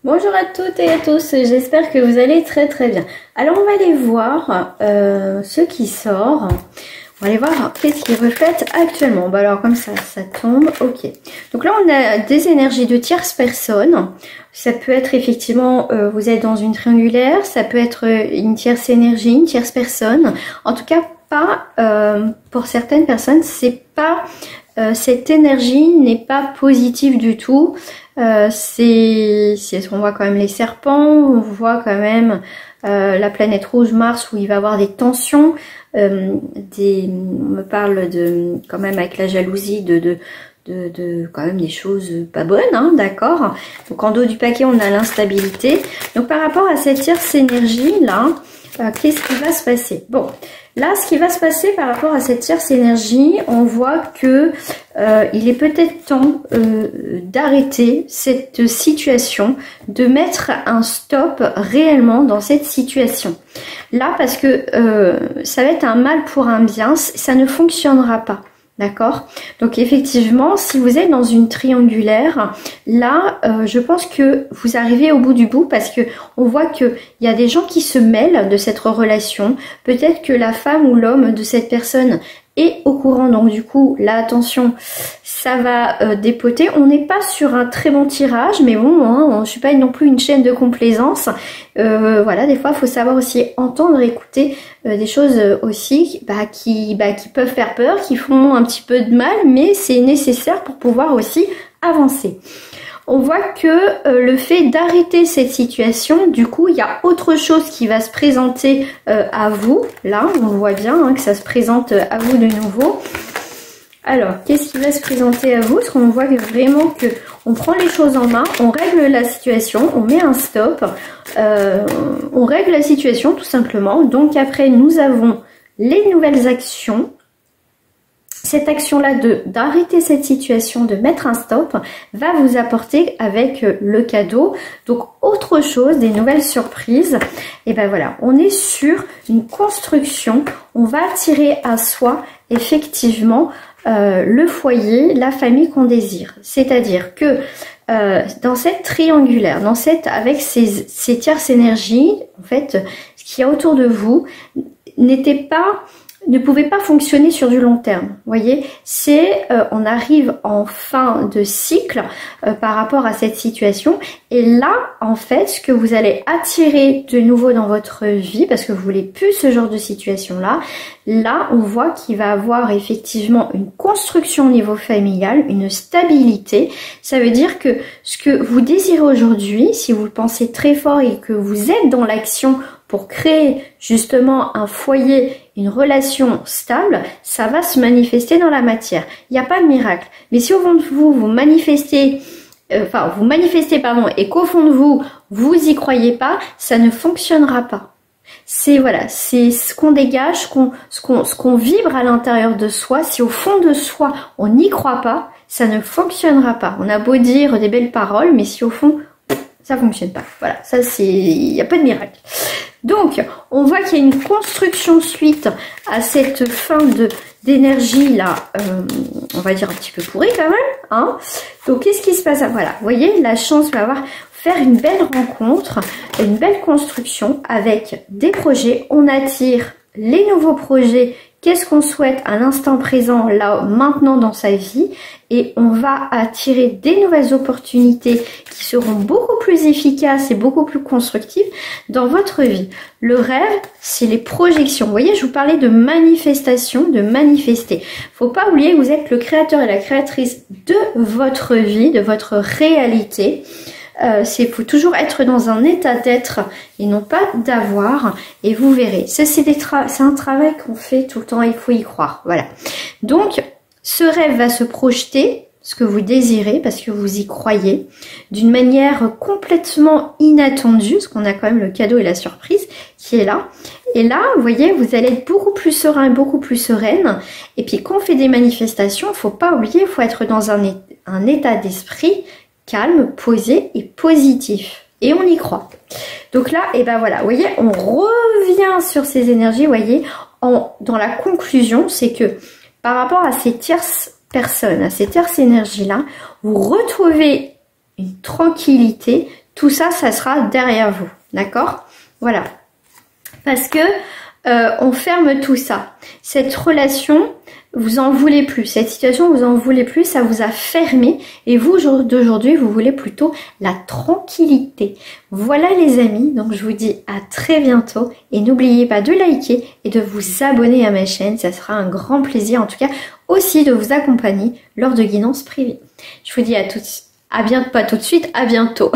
Bonjour à toutes et à tous, j'espère que vous allez très bien. Alors on va aller voir ce qui sort. On va aller voir qu'est-ce qui reflète actuellement. Bah alors comme ça tombe, ok. Donc là on a des énergies de tierces personnes. Ça peut être effectivement, vous êtes dans une triangulaire, ça peut être une tierce énergie, une tierce personne. En tout cas pas, pour certaines personnes, c'est pas... cette énergie n'est pas positive du tout. On voit quand même les serpents, on voit quand même la planète rouge Mars où il va y avoir des tensions, on me parle de quand même avec la jalousie de quand même des choses pas bonnes, hein, d'accord. Donc en dos du paquet on a l'instabilité. Donc par rapport à cette tierce énergie là, qu'est-ce qui va se passer? Bon, là, ce qui va se passer par rapport à cette tierce énergie, on voit que il est peut-être temps d'arrêter cette situation, de mettre un stop réellement dans cette situation. Là, parce que ça va être un mal pour un bien, ça ne fonctionnera pas. D'accord? Donc effectivement, si vous êtes dans une triangulaire, là, je pense que vous arrivez au bout du bout parce que on voit qu'il y a des gens qui se mêlent de cette relation. Peut-être que la femme ou l'homme de cette personne est au courant. Donc du coup, là, attention, ça va dépoter. On n'est pas sur un très bon tirage, mais bon, hein, je suis pas non plus une chaîne de complaisance. Voilà, des fois, il faut savoir aussi entendre, écouter des choses aussi qui peuvent faire peur, qui font un petit peu de mal, mais c'est nécessaire pour pouvoir aussi avancer. On voit que le fait d'arrêter cette situation, du coup, il y a autre chose qui va se présenter à vous. Là, on voit bien hein, que ça se présente à vous de nouveau. Alors, qu'est-ce qui va se présenter à vous? Parce qu'on voit vraiment que on prend les choses en main, on règle la situation, on met un stop, on règle la situation tout simplement. Donc après, nous avons les nouvelles actions. Cette action-là d'arrêter cette situation, de mettre un stop, va vous apporter avec le cadeau. Donc autre chose, des nouvelles surprises. Et ben voilà, on est sur une construction. On va attirer à soi effectivement le foyer, la famille qu'on désire. C'est-à-dire que dans cette triangulaire, avec ces tierces énergies, en fait, ce qu'il y a autour de vous ne pouvait pas fonctionner sur du long terme. Vous voyez, on arrive en fin de cycle par rapport à cette situation. Et là, en fait, ce que vous allez attirer de nouveau dans votre vie, parce que vous voulez plus ce genre de situation-là, là, on voit qu'il va avoir effectivement une construction au niveau familial, une stabilité. Ça veut dire que ce que vous désirez aujourd'hui, si vous le pensez très fort et que vous êtes dans l'action pour créer justement un foyer, une relation stable, ça va se manifester dans la matière. Il n'y a pas de miracle. Mais si au fond de vous, vous manifestez et qu'au fond de vous, vous y croyez pas, ça ne fonctionnera pas. C'est voilà, c'est ce qu'on dégage, ce qu'on vibre à l'intérieur de soi. Si au fond de soi, on n'y croit pas, ça ne fonctionnera pas. On a beau dire des belles paroles, mais si au fond, ça fonctionne pas. Voilà, ça c'est, il n'y a pas de miracle. Donc, on voit qu'il y a une construction suite à cette fin d'énergie là, on va dire un petit peu pourrie quand même. Hein. Donc, qu'est-ce qui se passe? Voilà, vous voyez, la chance va faire une belle rencontre, une belle construction avec des projets. On attire les nouveaux projets. Qu'est-ce qu'on souhaite à l'instant présent, là, maintenant dans sa vie? Et on va attirer des nouvelles opportunités qui seront beaucoup plus efficaces et beaucoup plus constructives dans votre vie. Le rêve, c'est les projections. Vous voyez, je vous parlais de manifestation, de manifester. Faut pas oublier que vous êtes le créateur et la créatrice de votre vie, de votre réalité. Faut toujours être dans un état d'être et non pas d'avoir, et vous verrez. Ça, c'est un travail qu'on fait tout le temps, il faut y croire. Voilà. Donc, ce rêve va se projeter, ce que vous désirez, parce que vous y croyez, d'une manière complètement inattendue, parce qu'on a quand même le cadeau et la surprise qui est là. Et là, vous voyez, vous allez être beaucoup plus serein, beaucoup plus sereine. Et puis, quand on fait des manifestations, il ne faut pas oublier, il faut être dans un état d'esprit calme, posé et positif. Et on y croit. Donc là, et ben voilà, vous voyez, on revient sur ces énergies, vous voyez, dans la conclusion, c'est que par rapport à ces tierces personnes, à ces tierces énergies-là, vous retrouvez une tranquillité tout ça, ça sera derrière vous, d'accord? Voilà. Parce que on ferme tout ça. Cette relation, vous en voulez plus. Cette situation, vous en voulez plus. Ça vous a fermé. Et vous, d'aujourd'hui, vous voulez plutôt la tranquillité. Voilà les amis. Donc, je vous dis à très bientôt. Et n'oubliez pas de liker et de vous abonner à ma chaîne. Ça sera un grand plaisir, en tout cas, aussi de vous accompagner lors de guidances privées. Je vous dis à bientôt, pas tout de suite, à bientôt.